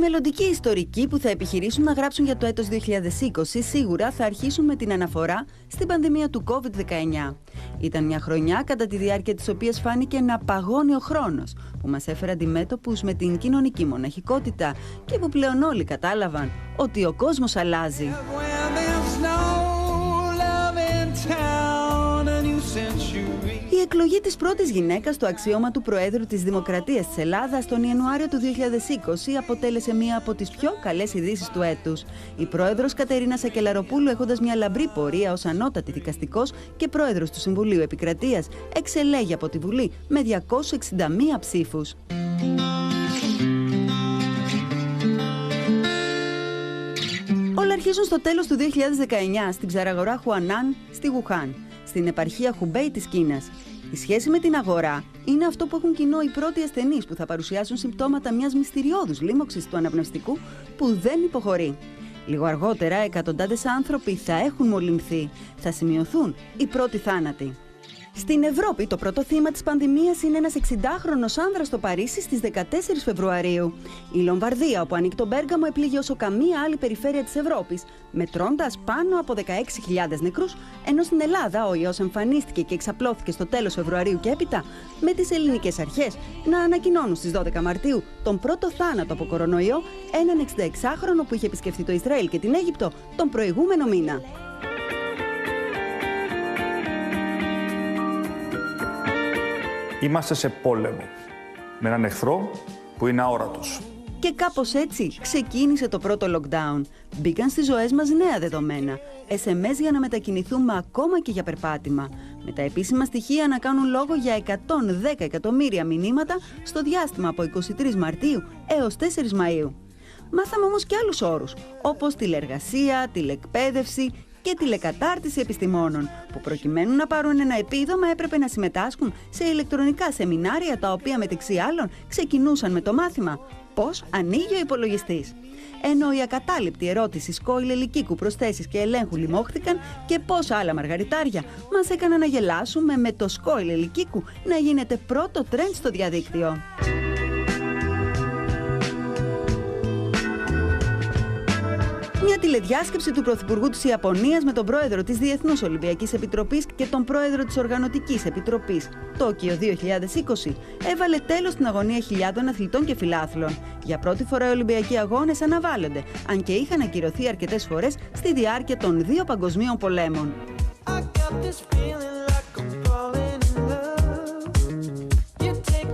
μελλοντικοί ιστορικοί που θα επιχειρήσουν να γράψουν για το έτος 2020 σίγουρα θα αρχίσουν με την αναφορά στην πανδημία του COVID-19. Ήταν μια χρονιά κατά τη διάρκεια της οποίας φάνηκε να παγώνει ο χρόνος, που μας έφερε αντιμέτωπους με την κοινωνική μοναχικότητα και που πλέον όλοι κατάλαβαν ότι ο κόσμος αλλάζει. Η εκλογή της πρώτης γυναίκας στο αξίωμα του Προέδρου της Δημοκρατίας της Ελλάδας τον Ιανουάριο του 2020 αποτέλεσε μία από τις πιο καλές ειδήσεις του έτους. Η πρόεδρος Κατερίνα Σακελαροπούλου, έχοντας μια λαμπρή πορεία ως ανώτατη δικαστικός και πρόεδρος του Συμβουλίου Επικρατείας, εξελέγει από τη Βουλή με 261 ψήφους. Όλα αρχίζουν στο τέλος του 2019 στην ψαραγορά Χουανάν στη Γουχάν, στην επαρχία Χουμπέι της Κίνας. Η σχέση με την αγορά είναι αυτό που έχουν κοινό οι πρώτοι ασθενείς που θα παρουσιάσουν συμπτώματα μιας μυστηριώδους λίμωξης του αναπνευστικού που δεν υποχωρεί. Λίγο αργότερα, εκατοντάδες άνθρωποι θα έχουν μολυνθεί. Θα σημειωθούν οι πρώτοι θάνατοι. Στην Ευρώπη, το πρώτο θύμα της πανδημίας είναι ένας 60χρονος άνδρας στο Παρίσι στις 14 Φεβρουαρίου. Η Λομβαρδία, όπου ανήκει το Μπέργαμο, επλήγει όσο καμία άλλη περιφέρεια της Ευρώπης, μετρώντας πάνω από 16.000 νεκρούς, ενώ στην Ελλάδα ο ιός εμφανίστηκε και εξαπλώθηκε στο τέλος Φεβρουαρίου και έπειτα, με τις ελληνικές αρχές να ανακοινώνουν στις 12 Μαρτίου τον πρώτο θάνατο από κορονοϊό, έναν 66χρονο που είχε επισκεφθεί το Ισραήλ και την Αίγυπτο τον προηγούμενο μήνα. Είμαστε σε πόλεμο με έναν εχθρό που είναι αόρατος. Και κάπως έτσι ξεκίνησε το πρώτο lockdown. Μπήκαν στις ζωές μας νέα δεδομένα. SMS για να μετακινηθούμε ακόμα και για περπάτημα. Με τα επίσημα στοιχεία να κάνουν λόγο για 110 εκατομμύρια μηνύματα στο διάστημα από 23 Μαρτίου έως 4 Μαΐου. Μάθαμε όμως και άλλους όρους, όπως τηλεργασία, τηλεκπαίδευση και τηλεκατάρτιση επιστημόνων, που προκειμένου να πάρουν ένα επίδομα έπρεπε να συμμετάσχουν σε ηλεκτρονικά σεμινάρια, τα οποία μεταξύ άλλων ξεκινούσαν με το μάθημα πώς ανοίγει ο υπολογιστής. Ενώ η ακατάληπτη ερώτηση σκόιλε λυκίκου προσθέσεις και ελέγχου λιμώχθηκαν και πόσα άλλα μαργαριτάρια μας έκαναν να γελάσουμε με το σκόιλε λυκίκου να γίνεται πρώτο τρέντ στο διαδίκτυο. Μια τηλεδιάσκεψη του Πρωθυπουργού της Ιαπωνίας με τον πρόεδρο της Διεθνούς Ολυμπιακής Επιτροπής και τον πρόεδρο της Οργανωτικής Επιτροπής Τόκιο 2020 έβαλε τέλος στην αγωνία χιλιάδων αθλητών και φιλάθλων. Για πρώτη φορά οι Ολυμπιακοί Αγώνες αναβάλλονται, αν και είχαν ακυρωθεί αρκετές φορές στη διάρκεια των 2 παγκοσμίων πολέμων.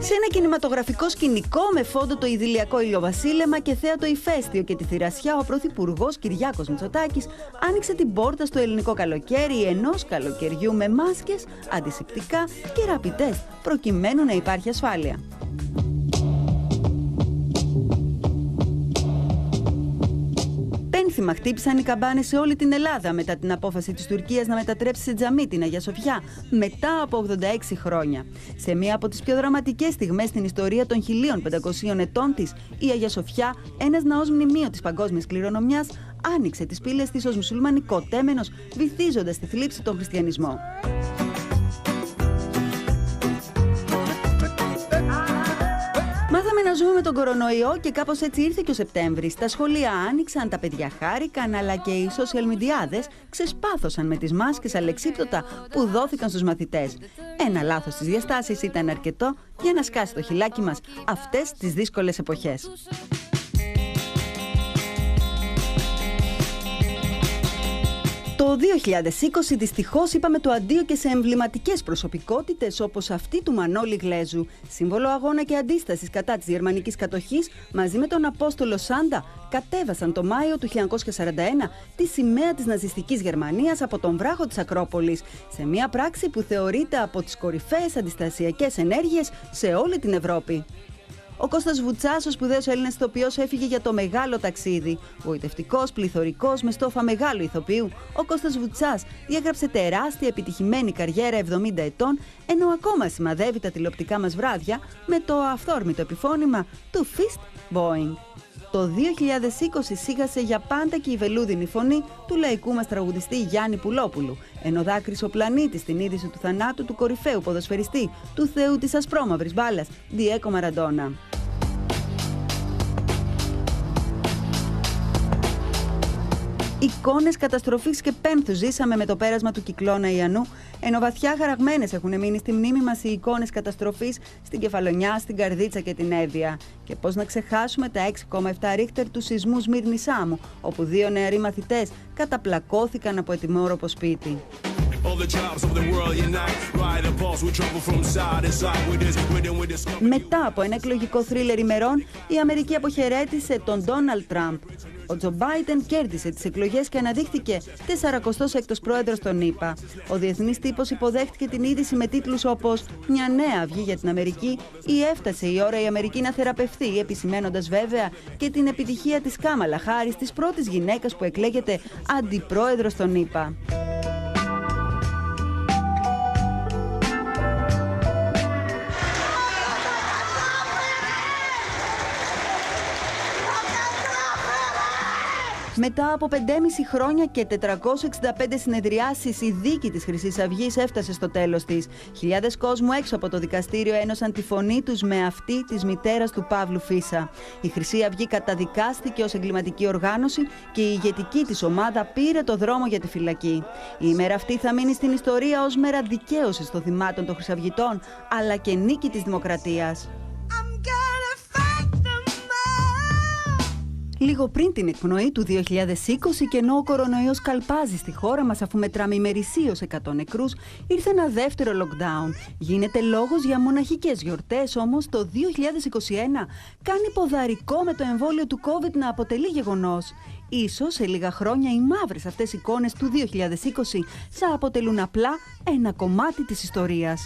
Σε ένα κινηματογραφικό σκηνικό με φόντο το ιδηλιακό ηλιοβασίλεμα και θέατο ηφαίστειο και τη θυρασιά, ο Πρωθυπουργός Κυριάκος Μητσοτάκης άνοιξε την πόρτα στο ελληνικό καλοκαίρι ενός καλοκαιριού με μάσκες, αντισηπτικά και ραπιτές, προκειμένου να υπάρχει ασφάλεια. Πένθυμα χτύπησαν οι καμπάνες σε όλη την Ελλάδα μετά την απόφαση της Τουρκίας να μετατρέψει σε τζαμί την Αγία Σοφιά μετά από 86 χρόνια. Σε μία από τις πιο δραματικές στιγμές στην ιστορία των 1500 ετών της, η Αγία Σοφιά, ένας ναός μνημείο της παγκόσμιας κληρονομιάς, άνοιξε τις πύλες της ως μουσουλμανικό τέμενος, βυθίζοντας τη θλίψη των χριστιανισμό. Μάθαμε να ζούμε με τον κορονοϊό και κάπως έτσι ήρθε και ο Σεπτέμβρης. Τα σχολεία άνοιξαν, τα παιδιά χάρηκαν, αλλά και οι social mediάδες ξεσπάθωσαν με τις μάσκες αλεξίπτωτα που δόθηκαν στους μαθητές. Ένα λάθος στις διαστάσεις ήταν αρκετό για να σκάσει το χιλάκι μας αυτές τις δύσκολες εποχές. Το 2020 δυστυχώς είπαμε το αντίο και σε εμβληματικές προσωπικότητες όπως αυτή του Μανώλη Γλέζου. Σύμβολο αγώνα και αντίστασης κατά της γερμανικής κατοχής, μαζί με τον Απόστολο Σάντα κατέβασαν το Μάιο του 1941 τη σημαία της ναζιστικής Γερμανίας από τον βράχο της Ακρόπολης, σε μια πράξη που θεωρείται από τις κορυφαίες αντιστασιακές ενέργειες σε όλη την Ευρώπη. Ο Κώστας Βουτσάς, ο σπουδαίος Έλληνας ηθοποιός, έφυγε για το μεγάλο ταξίδι. Γοητευτικός, πληθωρικός, με στόφα μεγάλου ηθοποιού, ο Κώστας Βουτσάς διάγραψε τεράστια επιτυχημένη καριέρα 70 ετών, ενώ ακόμα σημαδεύει τα τηλεοπτικά μας βράδια με το αυθόρμητο επιφώνημα του Fist Boeing. Το 2020 σίγασε για πάντα και η βελούδινη φωνή του λαϊκού μας τραγουδιστή Γιάννη Πουλόπουλου, ενώ δάκρυσε ο πλανήτης την είδηση του θανάτου του κορυφαίου ποδοσφαιριστή, του θεού της ασπρόμαυρης μπάλας, Διέκο Μαραντόνα. Εικόνες καταστροφής και πένθους ζήσαμε με το πέρασμα του κυκλώνα Ιαννού, ενώ βαθιά χαραγμένες έχουν μείνει στη μνήμη μας οι εικόνες καταστροφής στην Κεφαλονιά, στην Καρδίτσα και την Εύβοια. Και πώς να ξεχάσουμε τα 6,7 ρίχτερ του σεισμού Σμύρνης Άμμου, όπου 2 νεαροί μαθητές καταπλακώθηκαν από ετοιμόρροπο σπίτι. Μετά από ένα εκλογικό θρίλερ ημερών, η Αμερική αποχαιρέτησε τον Ντόναλντ Τραμπ. Ο Τζο Μπάιντεν κέρδισε τις εκλογές και αναδείχθηκε 46ος πρόεδρος των ΗΠΑ. Ο διεθνής τύπος υποδέχτηκε την είδηση με τίτλους όπως «Μια νέα αυγή για την Αμερική» ή «Έφτασε η ώρα η Αμερική να θεραπευθεί», επισημαίνοντας βέβαια και την επιτυχία της Κάμαλα Χάρις, της πρώτης γυναίκας που εκλέγεται αντιπρόεδρος των ΗΠΑ. Μετά από 5,5 χρόνια και 465 συνεδριάσεις, η δίκη της Χρυσής Αυγής έφτασε στο τέλος της. Χιλιάδες κόσμου έξω από το δικαστήριο ένωσαν τη φωνή τους με αυτή της μητέρας του Παύλου Φίσα. Η Χρυσή Αυγή καταδικάστηκε ως εγκληματική οργάνωση και η ηγετική της ομάδα πήρε το δρόμο για τη φυλακή. Η ημέρα αυτή θα μείνει στην ιστορία ως μέρα δικαίωσης των θυμάτων των Χρυσαυγητών, αλλά και νίκη της δημοκρατίας. Λίγο πριν την εκπνοή του 2020 και ενώ ο κορονοϊός καλπάζει στη χώρα μας αφού μετράμε ημερησίως 100 νεκρούς, ήρθε ένα δεύτερο lockdown. Γίνεται λόγος για μοναχικές γιορτές, όμως το 2021 κάνει ποδαρικό με το εμβόλιο του COVID να αποτελεί γεγονός. Ίσως σε λίγα χρόνια οι μαύρες αυτές εικόνες του 2020 θα αποτελούν απλά ένα κομμάτι της ιστορίας.